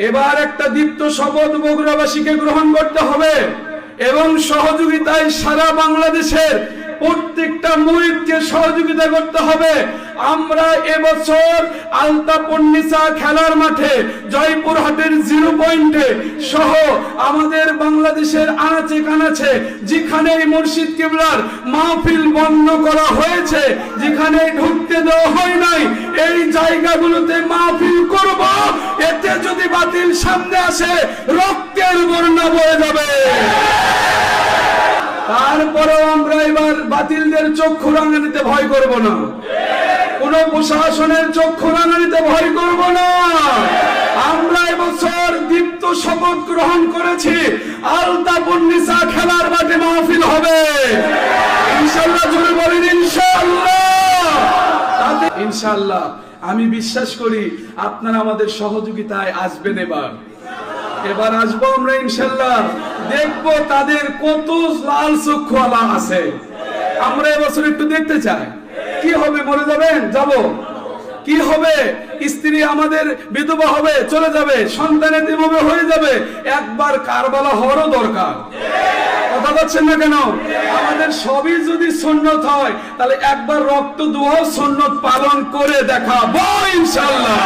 এবার একটা দীপ্ত শপথ বগুড়াবাসীকে গ্রহণ করতে হবে এবং সহযোগিতায় সারা বাংলাদেশের প্রত্যেকটা মুরিদকে সহযোগিতা করতে হবে। আমরা এবছর আলতাপন্নিসা খেলার মাঠে, জয়পুরহাটের 0 পয়েন্টে সহ আমাদের বাংলাদেশের আনাচে কানাচে যেখানে মুর্শিদ কিবলার মাহফিল বন্ধ করা হয়েছে, যেখানে ঢুকতে দেওয়া হয় নাই, এই জায়গাগুলোতে মাহফিল করব। এতে যদি বাতিল সামনে আসে রক্তের বন্যা বয়ে যাবে। তারপরেও আমরা এবার বাতিলদের চক্ষু রাঙানিতে ভয় করব না, কোন প্রশাসনের চক্ষু রাঙানিতে ভয় করব না। আমরা এবছর দীপ্ত শপথ গ্রহণ করেছি, আলতাপন্নিসা খেলার মাঠে মাহফিল হবে ইনশাআল্লাহ। জোরে বলেন ইনশাআল্লাহ। ইনশাআল্লাহ আমি বিশ্বাস করি আপনারা আমাদের সহযোগিতায় আসবেন। এবার আসবো আমরা ইনশাআল্লাহ, দেখবো তাদের কত লাল চক্ষুওয়ালা আছে। আমরা এবছর একটু দেখতে চাই কি হবে। মরে যাবেন, যাব, কি হবে? স্ত্রী আমাদের বিধবা হবে, চলে যাবে, সন্তানের দিবে হয়ে যাবে। একবার কারবালা হওয়ারও দরকার। কথা বলছেন না কেন? আমাদের সবই যদি সুন্নত হয় তাহলে একবার রক্ত দোয়াও সুন্নত পালন করে দেখাবো ইনশাআল্লাহ।